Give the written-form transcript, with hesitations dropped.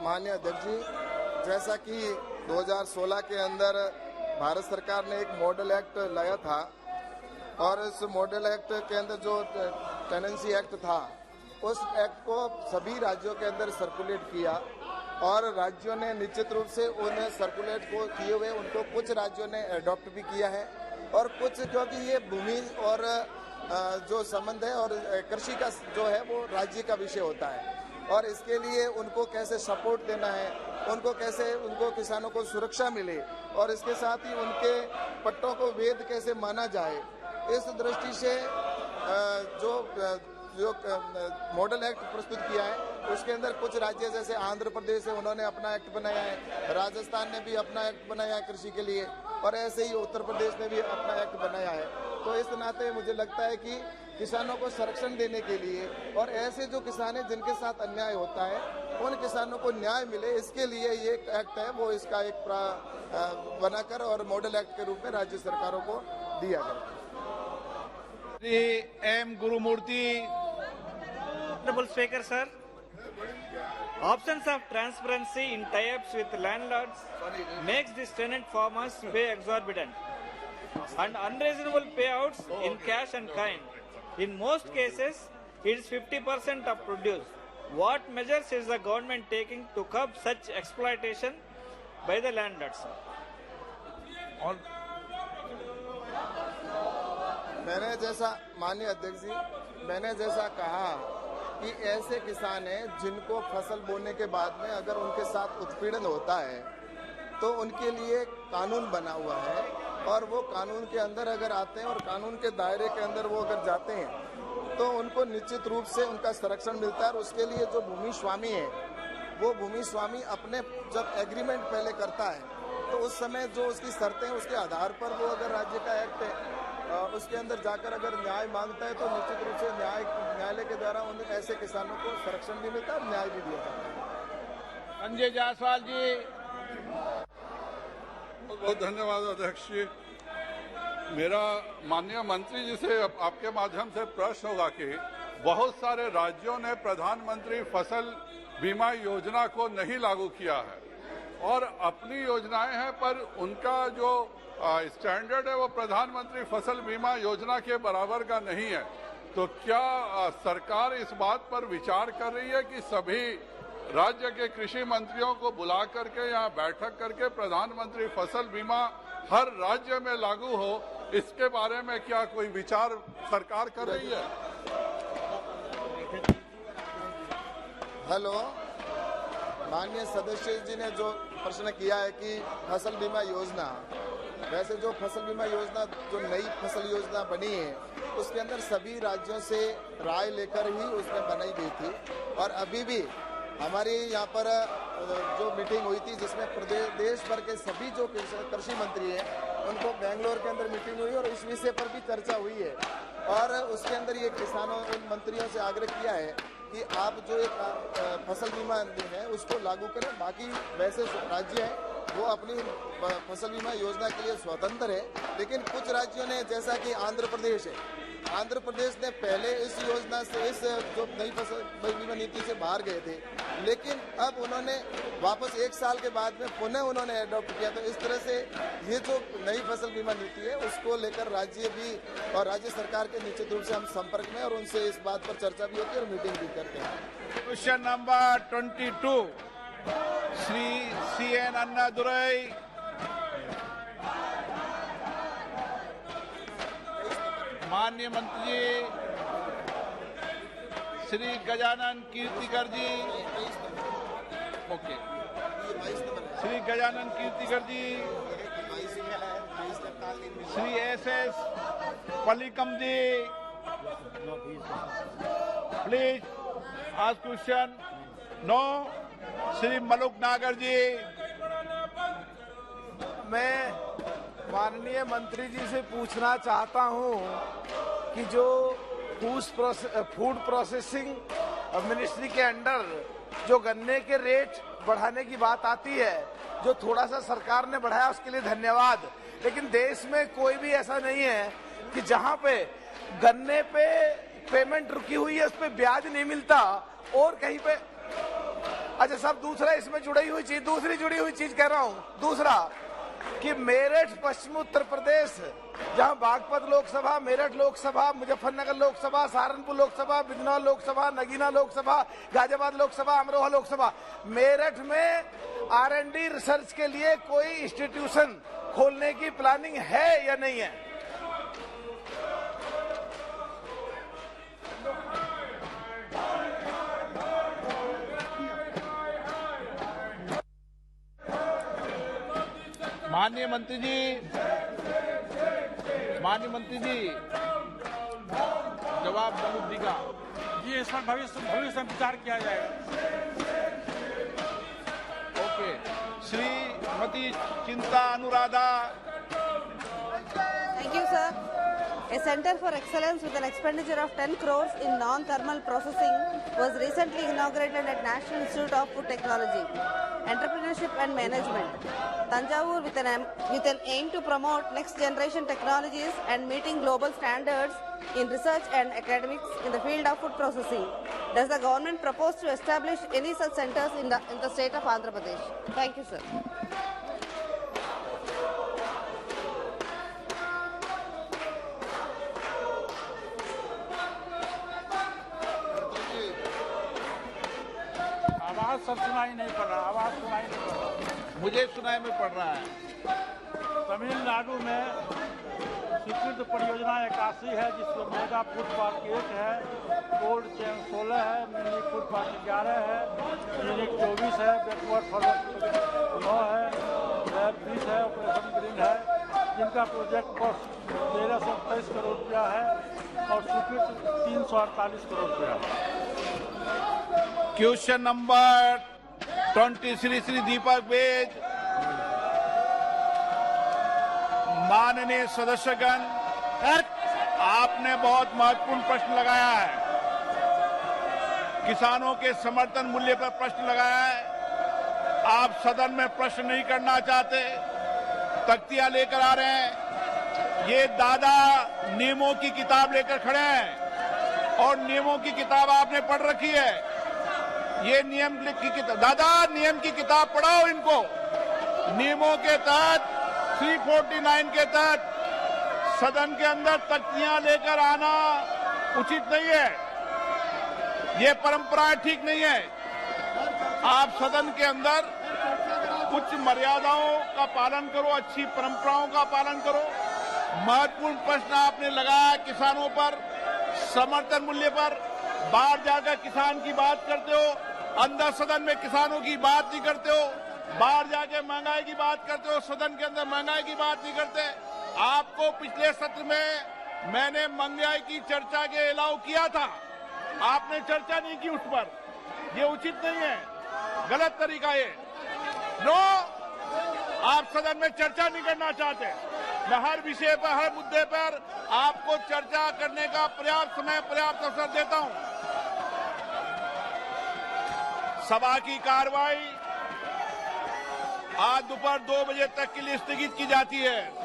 माननीय अध्यक्ष जी, जैसा कि 2016 के अंदर भारत सरकार ने एक मॉडल एक्ट लाया था और इस मॉडल एक्ट के अंदर जो टेनेंसी एक्ट था, उस एक्ट को सभी राज्यों के अंदर सर्कुलेट किया और राज्यों ने निश्चित रूप से उन सर्कुलेट को किए हुए उनको कुछ राज्यों ने अडॉप्ट भी किया है और कुछ, क्योंकि ये भूमि और जो संबंध है और कृषि का जो है वो राज्य का विषय होता है और इसके लिए उनको कैसे सपोर्ट देना है, उनको किसानों को सुरक्षा मिले और इसके साथ ही उनके पट्टों को वैध कैसे माना जाए, इस दृष्टि से जो मॉडल एक्ट प्रस्तुत किया है उसके अंदर कुछ राज्य जैसे आंध्र प्रदेश है, उन्होंने अपना एक्ट बनाया है, राजस्थान ने भी अपना एक्ट बनाया है कृषि के लिए और ऐसे ही उत्तर प्रदेश ने भी अपना एक्ट बनाया है। तो इस नाते मुझे लगता है कि किसानों को संरक्षण देने के लिए और ऐसे जो किसान हैं जिनके साथ अन्याय होता है उन किसानों को न्याय मिले, इसके लिए ये एक्ट है वो इसका एक बनाकर और मॉडल एक्ट के रूप में राज्य सरकारों को दिया गया। Shri M Gurumurthy. Honorable Speaker, sir, absence of transparency in tie-ups with landlords makes these tenant farmers pay exorbitant and unreasonable payouts in cash and kind. In most cases, it is 50% of produce. What measures is the government taking to curb such exploitation by the landlords? और माननीय अध्यक्ष जी, मैंने जैसा कहा कि ऐसे किसान हैं जिनको फसल बोने के बाद में अगर उनके साथ उत्पीड़न होता है तो उनके लिए कानून बना हुआ है और वो कानून के अंदर अगर आते हैं और कानून के दायरे के अंदर वो अगर जाते हैं तो उनको निश्चित रूप से उनका संरक्षण मिलता है और उसके लिए जो भूमि स्वामी है वो भूमि स्वामी अपने जब एग्रीमेंट पहले करता है तो उस समय जो उसकी शर्तें हैं उसके आधार पर वो अगर राज्य का एक्ट है उसके अंदर जाकर अगर न्याय मांगता है तो निश्चित रूप से न्यायालय के द्वारा उन ऐसे किसानों को संरक्षण भी मिलता है और न्याय भी दिया जाता है। संजय जायसवाल जी। बहुत धन्यवाद अध्यक्ष जी। मेरा माननीय मंत्री जी से आपके माध्यम से प्रश्न होगा कि बहुत सारे राज्यों ने प्रधानमंत्री फसल बीमा योजना को नहीं लागू किया है और अपनी योजनाएं हैं पर उनका जो स्टैंडर्ड है वो प्रधानमंत्री फसल बीमा योजना के बराबर का नहीं है। तो क्या सरकार इस बात पर विचार कर रही है कि सभी राज्य के कृषि मंत्रियों को बुला करके यहाँ बैठक करके प्रधानमंत्री फसल बीमा हर राज्य में लागू हो, इसके बारे में क्या कोई विचार सरकार कर रही है? हेलो, माननीय सदस्य जी ने जो प्रश्न किया है कि फसल बीमा योजना, वैसे जो फसल बीमा योजना जो नई फसल योजना बनी है उसके अंदर सभी राज्यों से राय लेकर ही उसमें बनाई गई थी और अभी भी हमारी यहाँ पर जो मीटिंग हुई थी जिसमें देश भर के सभी जो कृषि मंत्री हैं उनको बेंगलोर के अंदर मीटिंग हुई और इस विषय पर भी चर्चा हुई है और उसके अंदर ये किसानों उन मंत्रियों से आग्रह किया है कि आप जो एक फसल बीमा है उसको लागू करें। बाकी वैसे राज्य हैं वो अपनी फसल बीमा योजना के लिए स्वतंत्र है, लेकिन कुछ राज्यों ने जैसा कि आंध्र प्रदेश है, आंध्र प्रदेश ने पहले इस योजना से इस जो नई फसल बीमा नीति से बाहर गए थे, लेकिन अब उन्होंने वापस 1 साल के बाद में पुनः उन्होंने अडॉप्ट किया। तो इस तरह से ये जो नई फसल बीमा नीति है उसको लेकर राज्य भी और राज्य सरकार के निश्चित रूप से हम संपर्क में और उनसे इस बात पर चर्चा भी होती है और मीटिंग भी करते हैं। Question number 22 Shri CN Annadurai. माननीय मंत्री ji Shri Gajanan Kirtikar ji. Okay, Shri Gajanan Kirtikar ji, Shri SS Pallikam ji, please आज क्वेश्चन 9 श्री मलुक नागर जी। मैं माननीय मंत्री जी से पूछना चाहता हूं कि जो फूड प्रोसेसिंग मिनिस्ट्री के अंडर जो गन्ने के रेट बढ़ाने की बात आती है, जो थोड़ा सा सरकार ने बढ़ाया उसके लिए धन्यवाद, लेकिन देश में कोई भी ऐसा नहीं है कि जहां पे गन्ने पे पेमेंट रुकी हुई है उस पे ब्याज नहीं मिलता और कहीं पे अच्छा साहब, दूसरा इसमें जुड़ी हुई चीज, दूसरी जुड़ी हुई चीज कह रहा हूं। दूसरा कि मेरठ पश्चिम उत्तर प्रदेश, जहां बागपत लोकसभा, मेरठ लोकसभा, मुजफ्फरनगर लोकसभा, सहारनपुर लोकसभा, बिजनौर लोकसभा, नगीना लोकसभा, गाजियाबाद लोकसभा, अमरोहा लोकसभा, मेरठ में R&D रिसर्च के लिए कोई इंस्टीट्यूशन खोलने की प्लानिंग है या नहीं है? माननीय मंत्री जी जवाब जरूर देगा। जी, इस पर भविष्य में विचार किया जाएगा। ओके, श्रीमती चिंता Anuradha. Thank you, sir. A Center for Excellence with an expenditure of 10 crores in non-thermal processing was recently inaugurated at National Institute of Food Technology, Entrepreneurship and Management, Tanjavur, with an aim to promote next generation technologies and meeting global standards in research and academics in the field of food processing. Does the government propose to establish any such centers in the state of Andhra Pradesh? Thank you, sir. आवाज सब सुनाई नहीं पड़ रहा, आवाज सुनाई नहीं पड़ रहा। मुझे सुनाई में पड़ रहा है। तमिलनाडु में स्वीकृत परियोजना 81 है, जिसमें मेगा फूड पार्क 1 है, कोल्ड चेन 16 है, मिनी फूड पार्क 11 है, यूनिक 24 है, बैकवर्ड फॉरवर्ड 9 है, लैब 20 है, ऑपरेशन ग्रीन है, जिनका प्रोजेक्ट कॉस्ट 1323 करोड़ रुपया है और स्वीकृत 348 करोड़ रुपया है। Question number 23 Shri Deepak beige. माननीय सदस्यगण, आपने बहुत महत्वपूर्ण प्रश्न लगाया है। किसानों के समर्थन मूल्य पर प्रश्न लगाया है। आप सदन में प्रश्न नहीं करना चाहते, तख्तियां लेकर आ रहे हैं। ये दादा नियमों की किताब लेकर खड़े हैं और नियमों की किताब आपने पढ़ रखी है। ये नियम की किताब, दादा नियम की किताब पढ़ाओ इनको। नियमों के तहत 349 के तहत सदन के अंदर तख्तियां लेकर आना उचित नहीं है। ये परंपरा ठीक नहीं है। आप सदन के अंदर कुछ मर्यादाओं का पालन करो, अच्छी परंपराओं का पालन करो। महत्वपूर्ण प्रश्न आपने लगाया किसानों पर, समर्थन मूल्य पर। बाहर जाकर किसान की बात करते हो, अंदर सदन में किसानों की बात नहीं करते हो। बाहर जाके महंगाई की बात करते हो, सदन के अंदर महंगाई की बात नहीं करते। आपको पिछले सत्र में मैंने महंगाई की चर्चा के अलाउ किया था, आपने चर्चा नहीं की उस पर। ये उचित नहीं है, गलत तरीका ये। नो, आप सदन में चर्चा नहीं करना चाहते। मैं हर विषय पर, हर मुद्दे पर आपको चर्चा करने का पर्याप्त समय, पर्याप्त अवसर देता हूं। सभा की कार्रवाई आज दोपहर 2 बजे तक के लिए स्थगित की जाती है।